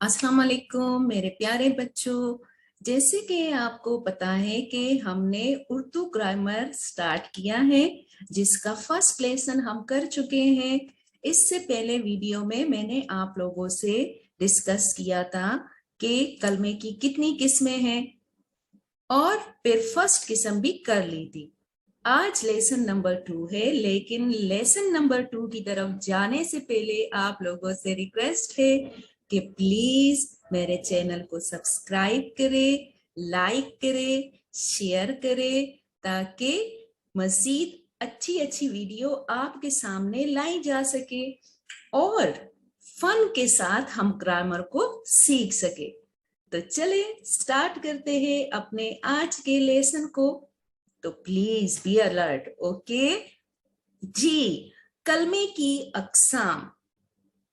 अस्सलाम वालेकुम मेरे प्यारे बच्चों। जैसे कि आपको पता है कि हमने उर्दू ग्रामर स्टार्ट किया है, जिसका फर्स्ट लेसन हम कर चुके हैं। इससे पहले वीडियो में मैंने आप लोगों से डिस्कस किया था कि कलमे की कितनी किस्में हैं और फिर फर्स्ट किस्म भी कर ली थी। आज लेसन नंबर 2 है, लेकिन लेसन नंबर 2 की तरफ जाने से पहले आप लोगों से रिक्वेस्ट है कि प्लीज मेरे चैनल को सब्सक्राइब करें, लाइक करें, शेयर करें, ताकि मजीद अच्छी अच्छी वीडियो आपके सामने लाई जा सके और फन के साथ हम ग्रामर को सीख सके। तो चले स्टार्ट करते हैं अपने आज के लेसन को। तो प्लीज बी अलर्ट, ओके जी। कलमे की अकसाम।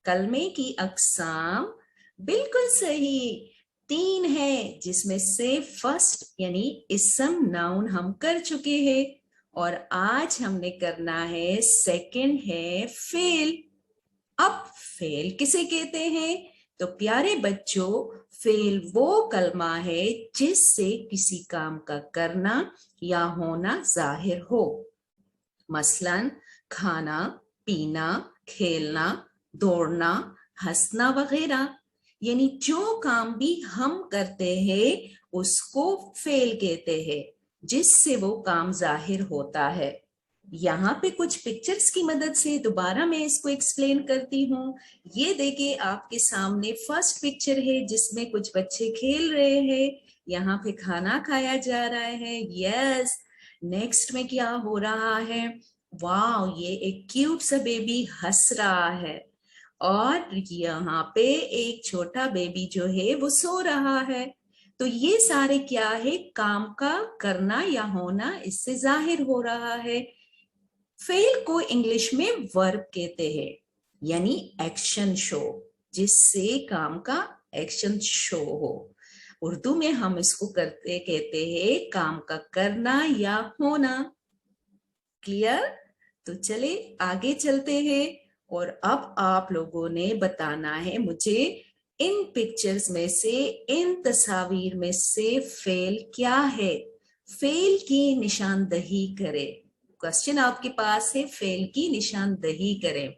कलमे की अकसाम बिल्कुल सही 3 है, जिसमें से फर्स्ट यानी इसम नाउन हम कर चुके हैं और आज हमने करना है सेकंड है फेल। अब फेल किसे कहते हैं? तो प्यारे बच्चों, फेल वो कलमा है जिससे किसी काम का करना या होना जाहिर हो। मसलन खाना, पीना, खेलना, दौड़ना, हंसना वगैरह। यानी जो काम भी हम करते हैं उसको फेल कहते हैं, जिससे वो काम जाहिर होता है। यहाँ पे कुछ पिक्चर्स की मदद से दोबारा मैं इसको एक्सप्लेन करती हूँ। ये देखिए आपके सामने फर्स्ट पिक्चर है जिसमें कुछ बच्चे खेल रहे हैं। यहाँ पे खाना खाया जा रहा है, यस। नेक्स्ट में क्या हो रहा है? वाह, ये एक क्यूट सा बेबी हंस रहा है और यहाँ पे एक छोटा बेबी जो है वो सो रहा है। तो ये सारे क्या है? काम का करना या होना इससे जाहिर हो रहा है। फेल को इंग्लिश में वर्ब कहते हैं, यानी एक्शन शो, जिससे काम का एक्शन शो हो। उर्दू में हम इसको कहते हैं काम का करना या होना। क्लियर? तो चले आगे चलते हैं और अब आप लोगों ने बताना है मुझे इन पिक्चर्स में से, इन तस्वीर में से फेल क्या है। फेल की निशानदही करें। क्वेश्चन आपके पास है, फेल की निशानदही करें।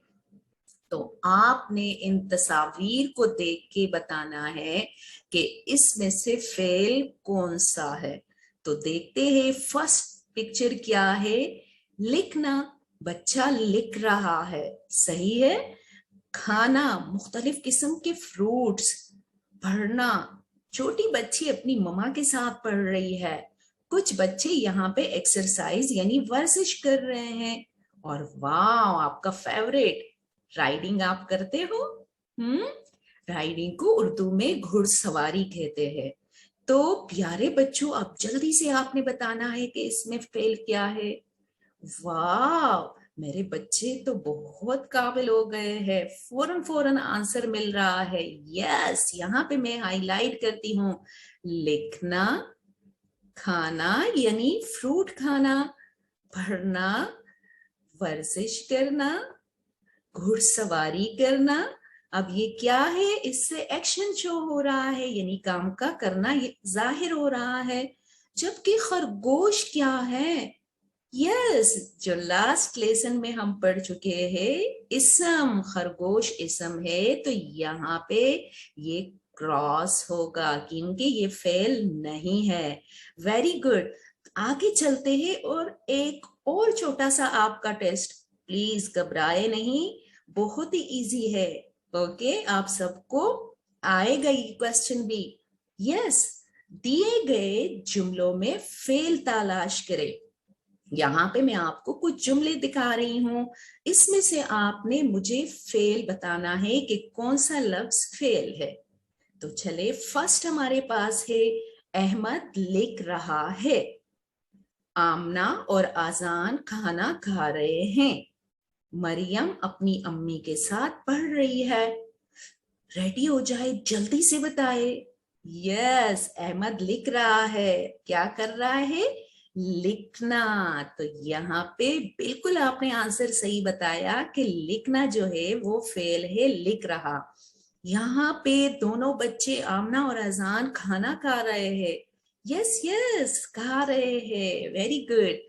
तो आपने इन तस्वीर को देख के बताना है कि इसमें से फेल कौन सा है। तो देखते हैं फर्स्ट पिक्चर क्या है। लिखना, बच्चा लिख रहा है, सही है। खाना, मुख्तलिफ किस्म के फ्रूट्स। पढ़ना, छोटी बच्ची अपनी मम्मा के साथ पढ़ रही है। कुछ बच्चे यहाँ पे एक्सरसाइज यानी वर्जिश कर रहे हैं। और वाह, आपका फेवरेट राइडिंग आप करते हो। राइडिंग को उर्दू में घुड़सवारी कहते हैं। तो प्यारे बच्चों, अब जल्दी से आपने बताना है कि इसमें फेल क्या है। वाह, मेरे बच्चे तो बहुत काबिल हो गए हैं, फौरन फौरन आंसर मिल रहा है। यस, यहाँ पे मैं हाईलाइट करती हूँ, लिखना, खाना यानी फ्रूट खाना, पढ़ना, वर्जिश करना, घुड़सवारी करना। अब ये क्या है? इससे एक्शन शो हो रहा है, यानी काम का करना ये जाहिर हो रहा है। जबकि खरगोश क्या है? यस, जो लास्ट लेसन में हम पढ़ चुके हैं, इसम, खरगोश इसम है। तो यहाँ पे ये क्रॉस होगा क्योंकि ये फेल नहीं है। Very good. आगे चलते हैं और एक और छोटा सा आपका टेस्ट, प्लीज घबराए नहीं, बहुत ही इजी है। ओके, आप सबको आएगा ये क्वेश्चन भी। यस, दिए गए जुमलों में फेल तलाश करें। यहाँ पे मैं आपको कुछ जुमले दिखा रही हूँ, इसमें से आपने मुझे फेल बताना है कि कौन सा लफ्ज फेल है। तो चले, फर्स्ट हमारे पास है, अहमद लिख रहा है। आमना और आजान खाना खा रहे हैं। मरियम अपनी अम्मी के साथ पढ़ रही है। रेडी हो जाए, जल्दी से बताए। यस, अहमद लिख रहा है। क्या कर रहा है? लिखना। तो यहाँ पे बिल्कुल आपने आंसर सही बताया कि लिखना जो है वो फेल है, लिख रहा। यहाँ पे दोनों बच्चे आमना और अजान खाना खा रहे हैं। यस यस, खा रहे हैं, वेरी गुड।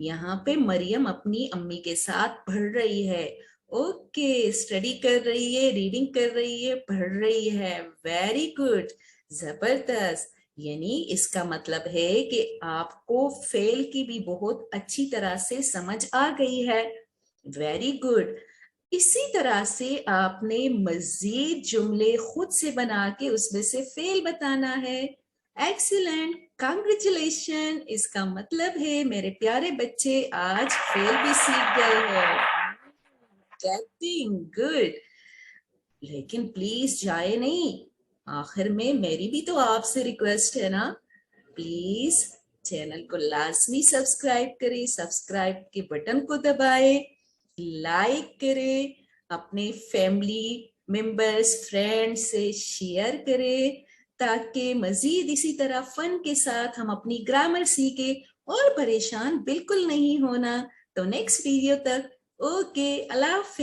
यहाँ पे मरियम अपनी अम्मी के साथ पढ़ रही है। ओके, स्टडी कर रही है, रीडिंग कर रही है, पढ़ रही है, वेरी गुड, जबरदस्त। यानी इसका मतलब है कि आपको फेल की भी बहुत अच्छी तरह से समझ आ गई है, वेरी गुड। इसी तरह से आपने मजीद जुमले खुद से बना के उसमें से फेल बताना है। Excellent, congratulation. इसका मतलब है मेरे प्यारे बच्चे आज फेल भी सीख गए हैं। गुड। लेकिन प्लीज जाए नहीं, आखिर में मेरी भी तो आपसे रिक्वेस्ट है ना, प्लीज चैनल को लाजमी सब्सक्राइब करें, सब्सक्राइब के बटन को दबाए, लाइक करें, अपने फैमिली मेंबर्स फ्रेंड्स से शेयर करें, ताकि मजीद इसी तरह फन के साथ हम अपनी ग्रामर सीखे और परेशान बिल्कुल नहीं होना। तो नेक्स्ट वीडियो तक, ओके, अल्लाह हाफिज़।